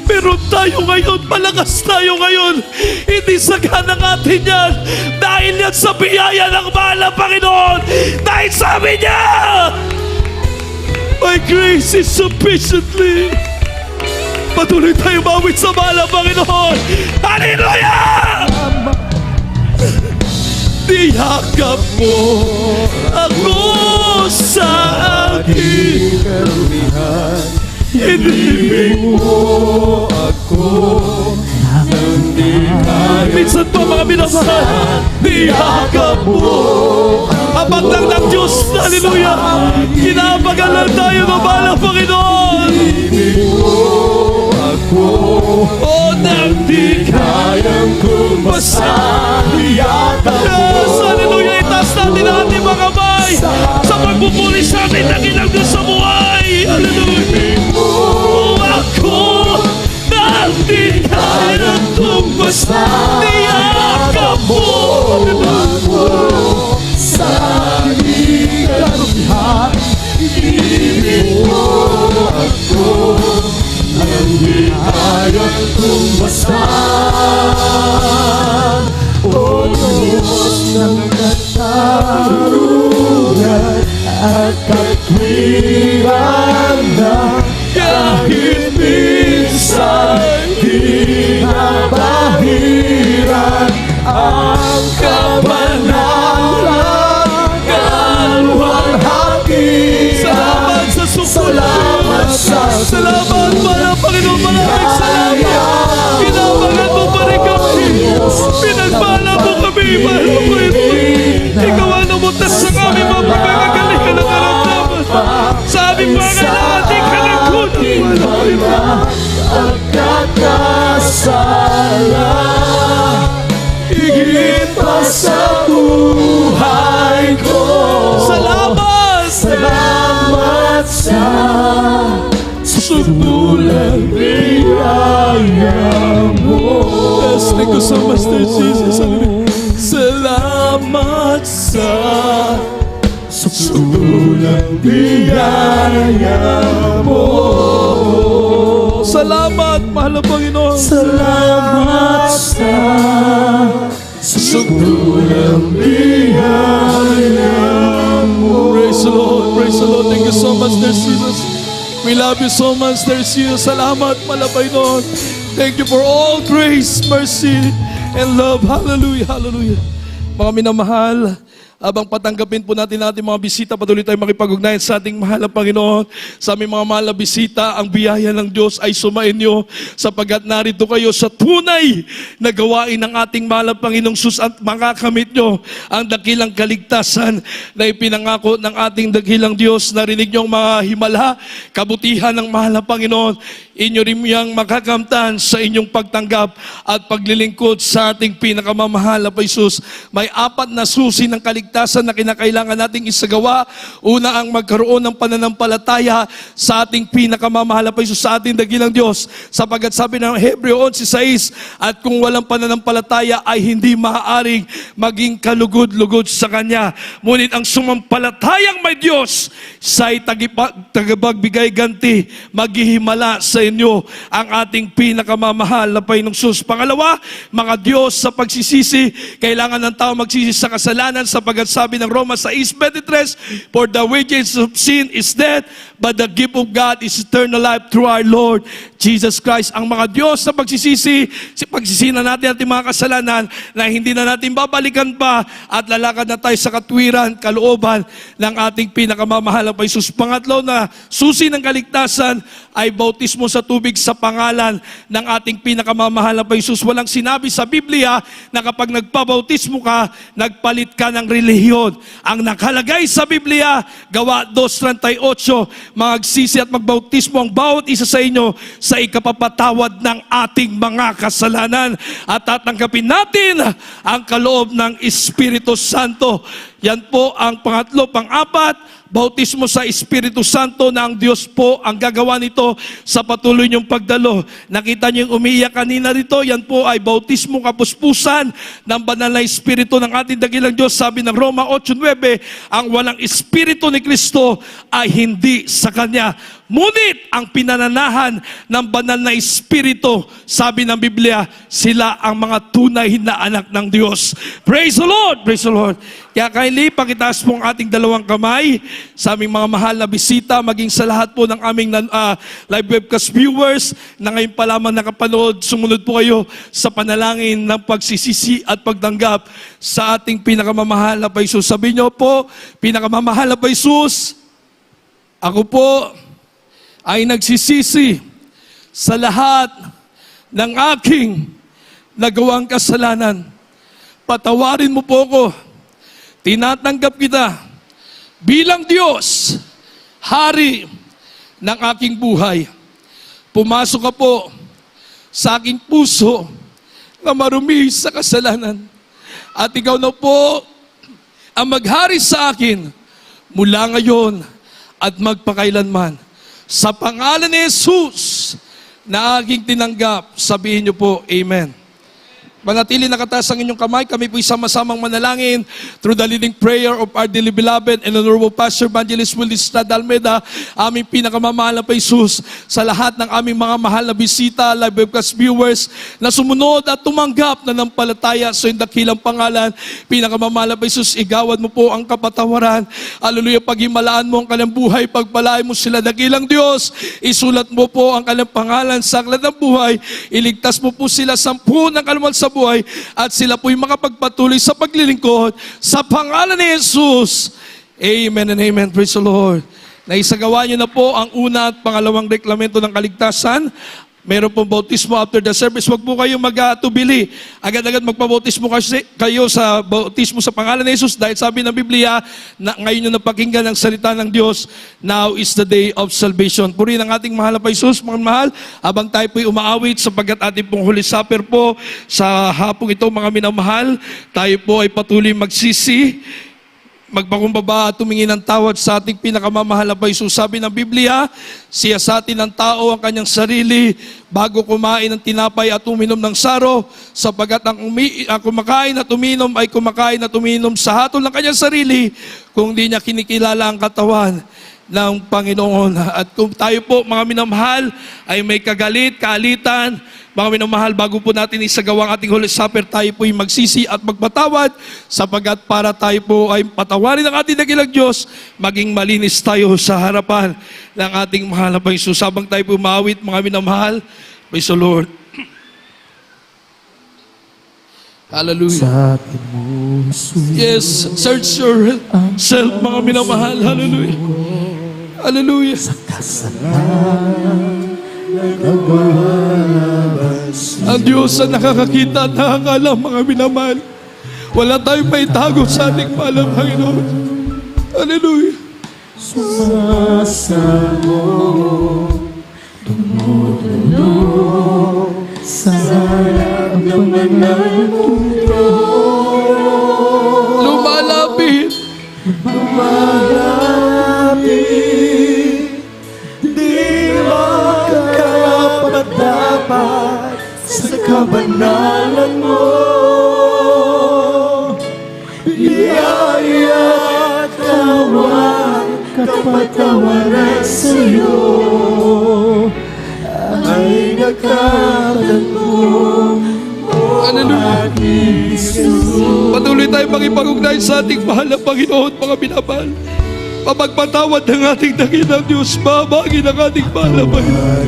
Pero tayo ngayon, malakas tayo ngayon. Hindi sagana natin yan. Dahil yan sa biyaya ng mahal ng Panginoon. Dahil sabi niya, my grace is sufficiently. Patuloy tayo mawit sa mahal ng Panginoon. Hallelujah! Niyakap mo ako sa aking karumihan, inibig mo ako ng di kaya. Minsan pa, mga minamahal, niyakap mo habang lang ng Diyos. Hallelujah! Kinapagalan tayo ng mahal ng Panginoon. Inibig mo ako O nang di kayang kumasa. Niyakap mo Yes, hallelujah! Itaas natin ang ating mga kamay sa pagpupuri sa ating dakilang Diyos sa buhay. Hallelujah! O ako nang di kayang tumbasa, niyakap mo. sa aking karumihan. Inibig mo ako ng di kayang kumasa. O Diyos ng katarungan at katwiran na kahit minsan di nabahiran ang kabanalan kalwalhati. Salamat sa Salamat sa salamat para Panginoon, maraming salamat. Pinabangan mo pa rin kami. Pinagpala mo kami, mahal mo Panginoon. Ikaw ang namutas sa kami, mga pagkakagalingan ng karamdaman. Sa aming pangalaman, di ka nagkulang. ang kakasala, higit pa sa buhay ko. Salamat! Salamat sa susulang biyaya mo. Yes, thank you so much, Lord Jesus. Salamat sa Susulang biyaya mo. salamat, mahal na Panginoon. Salamat sa susulang biyaya Praise the Lord. Thank you so much, Dear Jesus. We love you so much, Dear Jesus. Salamat, malabay Lord. Thank you for all grace, mercy, and love. Hallelujah, hallelujah. Mga minamahal, habang patanggapin po natin ating mga bisita, patuloy tayong makipag-ugnayan sa ating mahal na Panginoon. Sa aming mga mahal na bisita, ang biyaya ng Diyos ay sumainyo sapagkat narito kayo sa tunay na gawain ng ating mahal na Panginoong Sus at makakamit nyo ang dakilang kaligtasan na ipinangako ng ating dakilang Diyos. Narinig nyo ang mga himala, kabutihan ng mahal na Panginoon. Inyo rin yang makakamtan sa inyong pagtanggap at paglilingkod sa ating pinakamamahal na Jesus. May 4 na susi ng kaligtasan na kinakailangan nating isagawa. Una, ang magkaroon ng pananampalataya sa ating pinakamamahal na Jesus, sa ating dakilang Diyos. Sapagkat sabi ng Hebreo 11:6, at kung walang pananampalataya ay hindi maaaring maging kalugod-lugod sa Kanya. Ngunit ang sumampalatayang may Diyos sa'y tagapagbigay ganti, maghihimala sa inyo ang ating pinakamamahal na Panginoong Sus. Pangalawa, mga Diyos sa pagsisisi. Kailangan ng tao magsisi sa kasalanan sapagkat sabi ng Roma 6:23, for the wages of sin is death, but the gift of God is eternal life through our Lord Jesus Christ. Ang mga Diyos sa pagsisisi, pagsisinan natin ating mga kasalanan na hindi na natin babalikan pa at lalakad na tayo sa katwiran, kalooban ng ating pinakamamahal na Jesus. Pangatlo na susi ng kaligtasan ay bautismo sa tubig sa pangalan ng ating pinakamamahal na Jesus. Walang sinabi sa Biblia na kapag nagpabautismo ka, nagpalit ka ng relihiyon. Ang nakalagay sa Biblia, Gawa 2:38, magsisi at magbautismo ang bawat isa sa inyo sa ikapapatawad ng ating mga kasalanan at tatanggapin natin ang kaloob ng Espiritu Santo. Yan po ang pangatlo. Pang-apat, bautismo sa Espiritu Santo na ang Diyos po ang gagawa nito sa patuloy niyong pagdalo. Nakita niyo yung umiiyak kanina rito, yan po ay bautismo kapuspusan ng banal na Espiritu ng ating dakilang Diyos. Sabi ng Roma 8:9, ang walang Espiritu ni Kristo ay hindi sa Kanya. Ngunit ang pinananahan ng banal na Espiritu, sabi ng Biblia, sila ang mga tunay na anak ng Diyos. Praise the Lord! Praise the Lord! Kaya kindly, pakitaas po ang ating dalawang kamay sa aming mga mahal na bisita, maging sa lahat po ng aming live webcast viewers na ngayon pa lamang nakapanood. Sumunod po kayo sa panalangin ng pagsisisi at pagtanggap sa ating pinakamamahal na Jesus. Sabi niyo po, pinakamamahal na Jesus, ako po ay nagsisisi sa lahat ng aking nagawang kasalanan. Patawarin mo po ako. Tinatanggap kita bilang Diyos, Hari ng aking buhay. Pumasok ka po sa aking puso na marumi sa kasalanan. At ikaw na po ang maghari sa akin mula ngayon at magpakailanman. Sa pangalan ni Jesus na aking tinanggap, sabihin niyo po, Amen. Manatili nakataas ang inyong kamay. Kami po'y sama-samang manalangin through the leading prayer of our dearly beloved and honorable Pastor Evangelist Willis Estrada Almeida, aming pinakamamahal na Jesus, sa lahat ng aming mga mahal na bisita, live webcast viewers, na sumunod at tumanggap na ng palataya sa iyong dakilang pangalan. Pinakamamahal na Jesus, igawad mo po ang kapatawaran. Hallelujah, paghimalaan mo ang kanilang buhay, pagpalain mo sila dakilang Diyos. Isulat mo po ang kanilang pangalan sa aklat ng buhay. Iligtas mo po sila sa puno ng kalumal sa buhay at sila po'y makapagpatuloy sa paglilingkod sa pangalan ni Jesus. Amen and amen. Praise the Lord. Naisagawa niyo na po ang una at pangalawang reklamento ng kaligtasan. Meron pong bautismo after the service. Huwag po kayong mag-atubili. Agad-agad magpabautismo kayo sa bautismo sa pangalan ni Jesus dahil sabi ng Biblia na ngayon yung napakinggan ng salita ng Diyos, now is the day of salvation. Purihin ang ating mahal na Jesus, mga mahal, habang tayo po'y umaawit sapagkat ating pong Holy Supper po sa hapong ito, mga minamahal, tayo po ay patuloy magsisi, magpakumbaba at tumingin ng tawad sa ating pinakamamahal na Jesus. Sabi ng Biblia, siya sa atin ng tao ang kanyang sarili bago kumain ng tinapay at uminom ng saro, sapagkat ang kumakain at uminom ay kumakain at uminom sa hatol ng kanyang sarili kung di niya kinikilala ang katawan ng Panginoon. At kung tayo po, mga minamahal, ay may kaalitan, mga minamahal, bago po natin isagawa ang ating Holy Supper, tayo po ay magsisi at magpatawad, sapagkat para tayo po ay patawarin ng ating dakilang Diyos, maging malinis tayo sa harapan ng ating mahal na Panginoon. Habang tayo po maawit, mga minamahal, praise the Lord. Hallelujah. Sa akin mo, Jesus. Yes, search yourself, mga minamahal. Hallelujah. Hallelujah. Ang Diyos ang nakakakita at nakakalam, mga minamahal. Wala tayong maitago sa ating mahal na Panginoon. Hallelujah. Sumasamo, tumutulo sa harap ng banal mong trono. Lumalapit. Lumalapit, di magkarapat-dapat sa kabanalan mo. Biyaya at kawan, kapatawaran sa'yo ay nagtatanong mo, Hallelujah. aking Jesus. Patuloy tayo makipag-ugnay sa ating mahal na Panginoon, mga binabal. Papagpatawad ng ating dakilang Diyos, babagin ang ating mahal na Panginoon.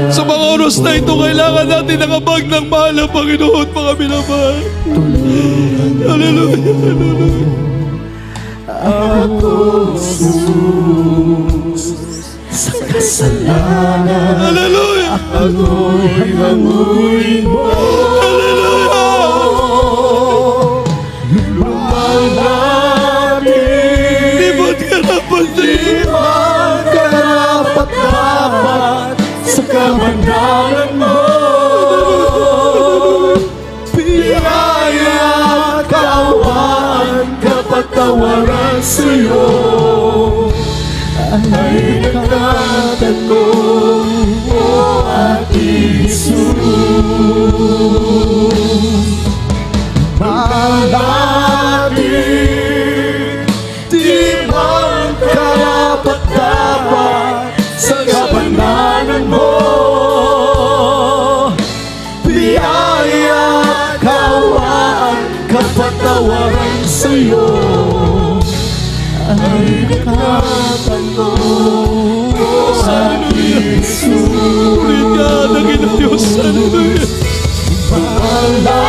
Sa mga oras na ito, kailangan natin nakabag ng mahal na Panginoon, mga binabal. Hallelujah. Hallelujah. Sa kasalanan, Hallelujah. ako'y hanguin mo. Lumalapit, Di ba't karapat di magkarapat-dapat sa kabanalan mo. Biyaya at kawan, kapatawaran sa'yo ay nagtatanong mo, ating Jesus. Malapit, di man karapat-dapat sa kabanalan mo. Biyaya, kawan, kapatawaran sa'yo ay nagtatanong mo, ating Purihin ka, dakilang Diyos. Hallelujah. Malapit,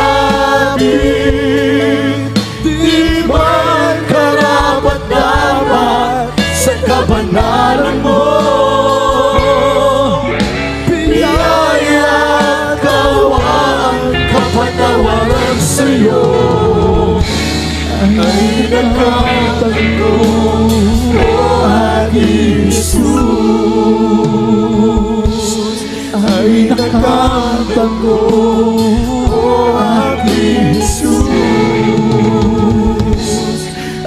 di man karapat-dapat sa kabanalan mo. Biyaya, kawan, kapatawaran sa'yo ay nagtatanong mo, aking Jesus. Ay nagtatanong mo, aking Jesus.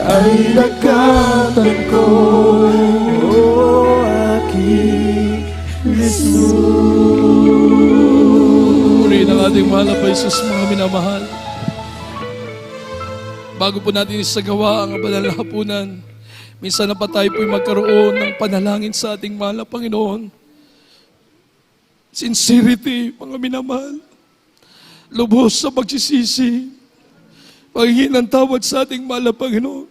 Ay nagtatanong mo, aking Jesus. Purihin ang ating mahal na Jesus, mga minamahal. Bago po natin isagawa ang banal na hapunan, minsan na pa tayo po'y magkaroon ng panalangin sa ating mahal na Panginoon. Sincerity, mga minamahal. Lubos sa pagsisisi. Paghingi ng tawad sa ating mahal na Panginoon.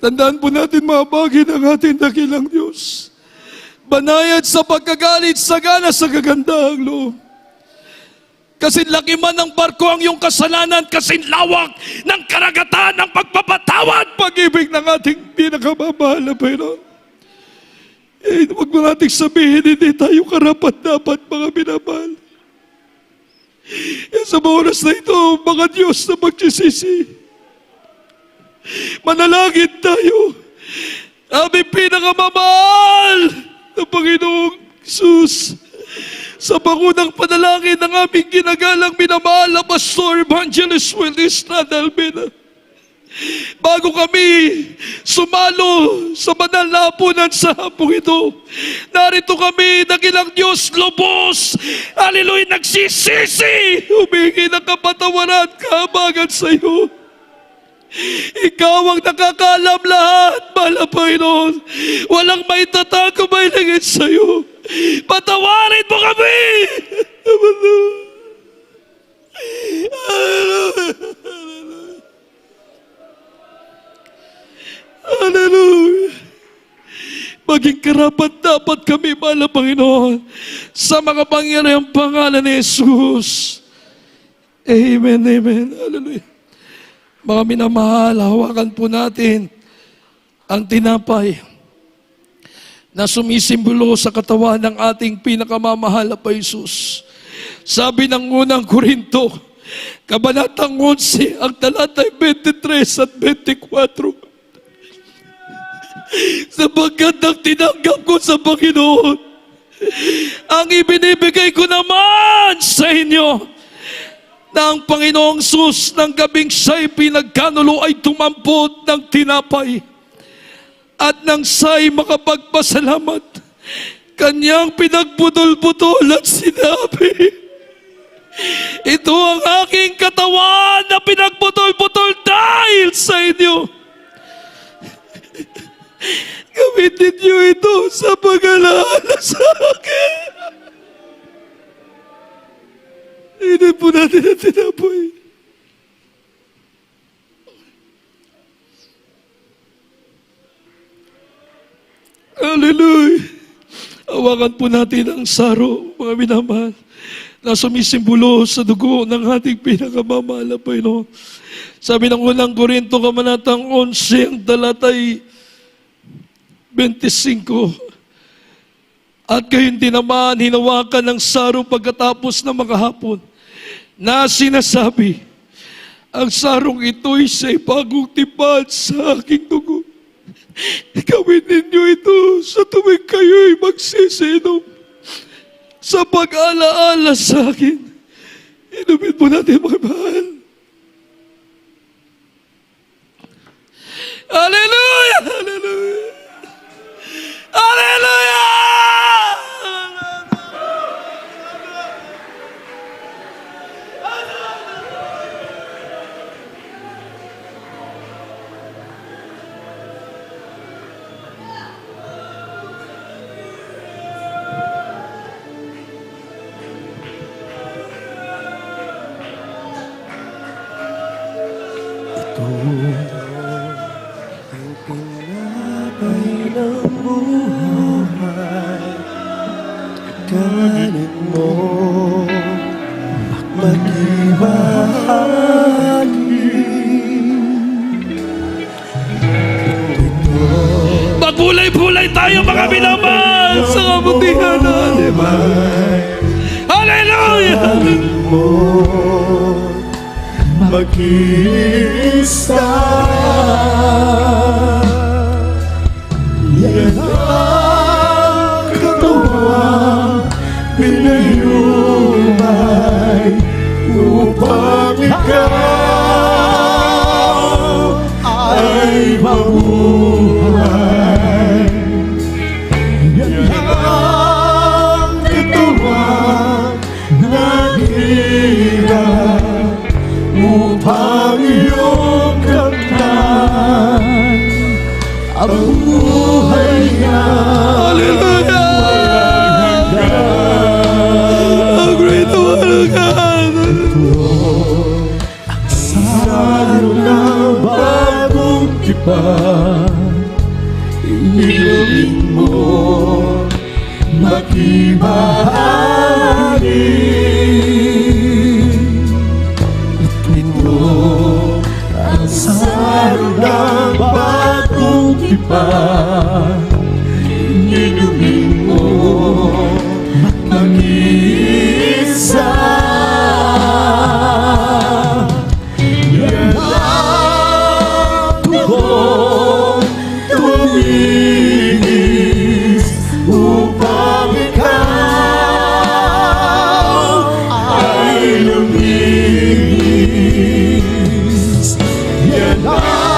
Tandaan po natin, mga bagay ng ating dakilang Diyos. Banayad sa pagkagalit, sagana sa kagandahang loob. Kasin laki man ng barko ang iyong kasalanan, kasin lawak ng karagatan ng pagpapatawad, pag-ibig ng ating pinakamamahal na Panginoon. Eh, huwag mo nating sabihin, hindi tayo karapat-dapat, mga binamahal. Sa mga oras na ito, mga Diyos na magsisisi, manalangin tayo. Aming pinakamamahal na Panginoong Jesus, sa pangunang panalangin ng aming ginagalang minamahal na Pastor Evangelist Will Estrada Almena. bago kami sumalo sa banal na hapunan sa hapong ito, narito kami, dakilang Diyos, lubos, hallelujah, nagsisisi, humingi ng kapatawaran, kahabagan sa iyo. Ikaw ang nakakaalam lahat, mahal na Panginoon. Walang may tatago, may langit sa iyo. Patawarin mo kami! Hallelujah. Maging karapat dapat kami, mahal na Panginoon, sa mga pangyarihang pangalan ni Jesus. Amen, amen. Hallelujah. Mga minamahal, hawakan po natin ang tinapay na sumisimbolo sa katawan ng ating pinakamamahal na Jesus. Sabi ng unang Korinto, Kabanatang 11, ang talatay 23 at 24. Sapagkat ang tinanggap ko sa Panginoon, ang ibinibigay ko naman sa inyo, na ang Panginoong Sus ng gabing siya'y pinagkanulo ay tumampot ng tinapay at nang siya'y makapagpasalamat, kanyang pinagputol-putol at sinabi, ito ang aking katawan na pinagputol-putol dahil sa inyo. Gamitin niyo ito sa pag-alaala sa akin. Inan po natin ang tinapay. Hallelujah! Hawakan po natin ang saro, mga minamahal, na sumisimbolo sa dugo ng ating pinakamamahal na Panginoon. Sabi ng unang Korinto, Kabanatang 11, ang talatay 25, at gayon din naman, hinawakan ng saro pagkatapos ng makahapon, na sinasabi, ang sarong ito'y siya'y bagong tipan sa aking dugo. Gawin ninyo ito sa tuwing kayo'y magsisinom sa pag-alaala sa akin. Inumin po natin, mga mahal. Hallelujah! Hallelujah! Hallelujah! Kanin mo Magbulay-bulay tayo, mga minamahal, sa kabutihan natin. Hallelujah! mag-isa. Yan ang katawang pinayumay upang ikaw ay mabuhay. Yan ang katawang naghirap upang iyong kamtan ang buhay niya. Hallelujah! Ang great God! Saro ng bagong tipan, inumin mo makibahagi. Ang saro ng bagong tipan, inumin mo mag-isa. Yan ang tubong tuminis upang ikaw ay luminis. Yan ang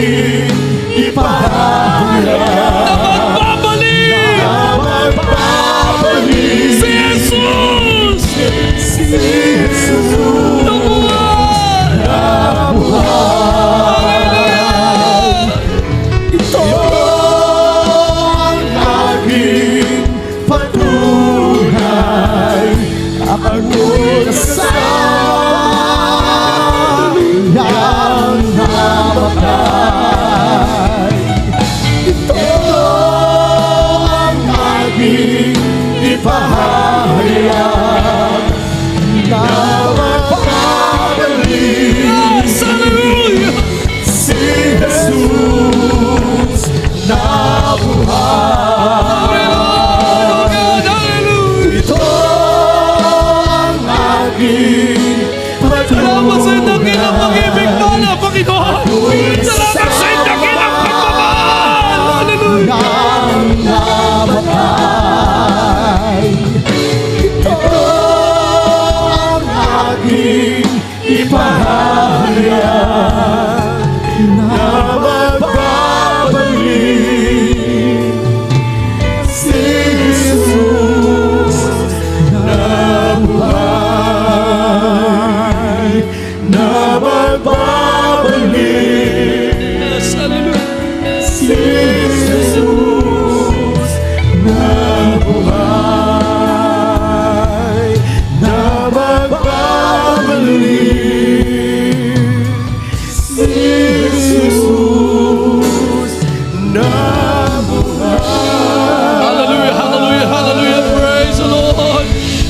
aking ipahayag na magbabalik magbabalik si Jesus si Jesus na buhay. na buhay. Ito ang aking patunay, ako'y kasama ng namatay. Ito ang aking ipahayag na magbabalik Yes, hallelujah. si Jesus na buhay. Hallelujah. Ito ang aking Salamat sa dakilang pag-ibig pala, Panginoon. Salamat sa dakilang pagmamahal. Hallelujah. ng namatay. Ito ang aking ipahayag na magbabalik si Jesus na buhay, na magbabalik Yes, hallelujah. si Jesus na buhay, na magbabalik si Jesus na buhay. Hallelujah, hallelujah, hallelujah. Praise the Lord.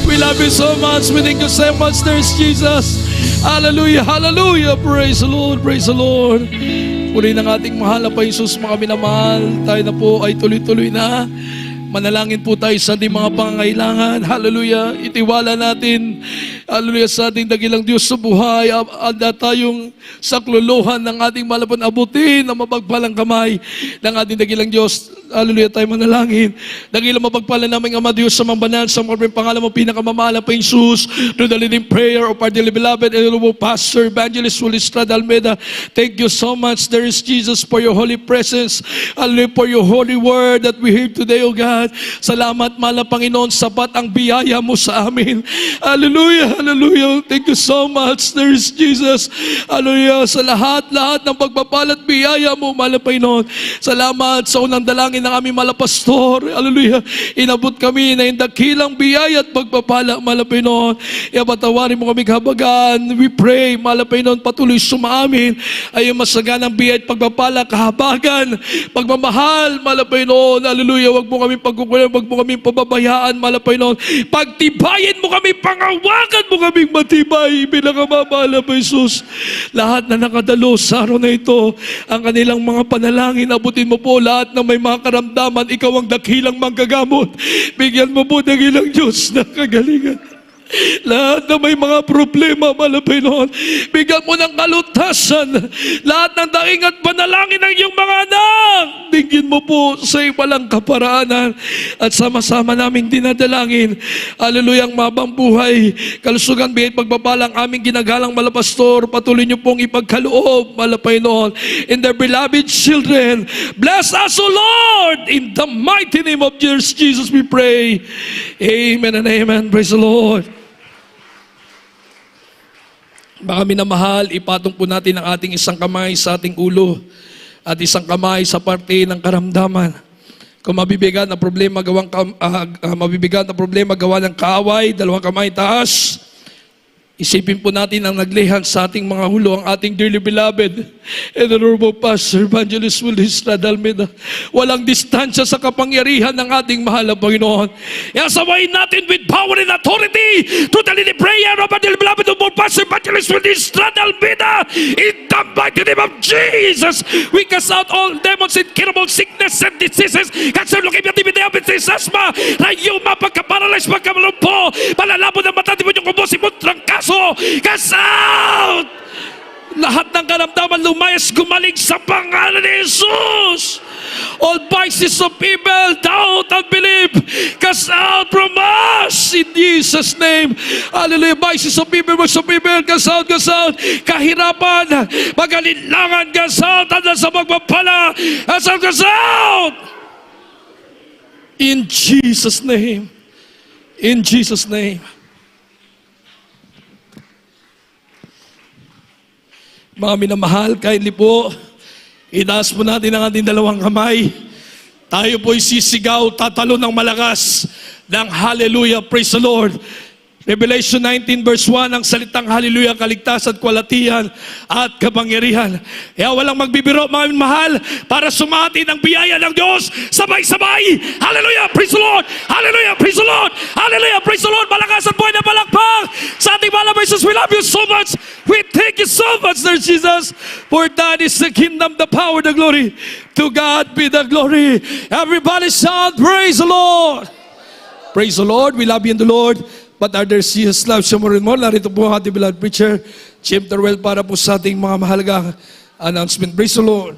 We love you so much. We thank you so much. There's Jesus. Hallelujah, hallelujah. Praise the Lord, praise the Lord. Puri ng ating mahal na pa Jesus, mga minamahal. Tayo na po ay tuloy-tuloy na. Manalangin po tayo sa ating mga pangangailangan. Hallelujah. Itiwala natin, hallelujah, sa ating dakilang Diyos sa buhay. Anda tayong sakluluhan ng ating malapan abutin na mapagpalang kamay ng ating dakilang Diyos. Hallelujah, tayo manalangin. Dakilang mapagpala namin Ama Diyos sa mga banal, sa mga pangalan mo pinakamamahal pa Jesus, through the leading prayer of our dearly beloved and honorable Pastor Evangelist Willie Estrada Almeida. Thank you so much. There is Jesus for your holy presence. Hallelujah, for your holy word that we hear today, O God. Salamat, mahal na Panginoon, sapat ang biyaya mo sa amin. Hallelujah, hallelujah. Thank you so much. There is Jesus. Hallelujah, sa lahat ng pagpapalat biyaya mo, mahal na Panginoon. Salamat sa unang dalangin ng aming mahal na pastor. Hallelujah. Inabot kami na yung dakilang biyaya at pagpapala, mahal na Panginoon. Patawarin mo kami kahabagan. We pray, mahal na Panginoon, patuloy sumaamin ay yung masaganang biyaya at pagpapala, kahabagan, pagmamahal, mahal na Panginoon. Hallelujah. Wag mo kami pagkukulang, wag mo kami pababayaan, mahal na Panginoon. Pagtibayin mo kami, pangawakan mo kaming matibay, pinakamamahal na Jesus. Lahat na nakadalo sa araw na ito, ang kanilang mga panalangin, abutin mo po lahat na may mga karamdaman, ikaw ang dakilang manggagamot. Bigyan mo po dakilang Diyos na kagalingan. Lahat na may mga problema, mahal na Panginoon, bigyan mo ng kalutasan. Lahat ng daing at panalangin ng iyong mga anak, dinggin mo po sa ibalang kaparaanan at sama-sama naming dinadalangin. Hallelujah, ang mabang buhay, kalusugan, biyay, pagpapalang aming ginagalang mahal na pastor, patuloy niyo pong ipagkaloob, mahal na Panginoon, in their beloved children. Bless us, O Lord, in the mighty name of Jesus we pray. Amen and amen. Praise the Lord. Baka minamahal, ipatong po natin ang ating isang kamay sa ating ulo at isang kamay sa parte ng karamdaman. Kung mabibigat na problema gawa ng kaaway, dalawang kamay taas. Isipin po natin ang naglihan sa ating mga hulo, ang ating dearly beloved and honorable Pastor Evangelist Willie Estrada Almeida. Walang distansya sa kapangyarihan ng ating mahal na Panginoon. Iasawain natin with power and authority to the leading prayer of our dearly beloved and honorable Pastor Evangelist Willie Estrada Almeida. In the mighty name of Jesus, we cast out all demons, incurable sickness and diseases, cancer, leukemia, TB, diabetes, asthma, rayuma, pagka-paralyze, pagka-malumpo, palalabo ng mata, di mo yung kubo, sipon, trangkaso, cast out! Lahat ng karamdaman lumayas, gumaling sa pangalan ni Jesus. All vices of evil, doubt, unbelief, cast out from us in Jesus' name. Hallelujah. Vices of evil, works of evil, cast out, cast out. Kahirapan, magalinlangan, cast out. Handa sa magpapala, cast out, cast out. In Jesus' name. In Jesus' name. Mga minamahal, kindly po, itaas po natin ang ating dalawang kamay. Tayo po'y sisigaw, tatalo ng malakas ng hallelujah, praise the Lord. Revelation 19 verse 1, ang salitang hallelujah, kaligtasan, kwalatian at kapangyarihan. Kaya walang magbibiro, mga mahal, para sumati ng biyaya ng Diyos. Sabay-sabay. Hallelujah, praise the Lord. Hallelujah, praise the Lord. Hallelujah, praise the Lord. Malakasan po na palakpak sa ating mahal na Jesus. We love you so much. We thank you so much, Lord Jesus. For that is the kingdom, the power, the glory. To God be the glory. Everybody shout, praise the Lord. Praise the Lord. We love you in the Lord. But others, Jesus loves you more and more. Narito po ang ating beloved preacher, Jim Terwell, para po sa ating mga mahalagang announcement. Praise the Lord.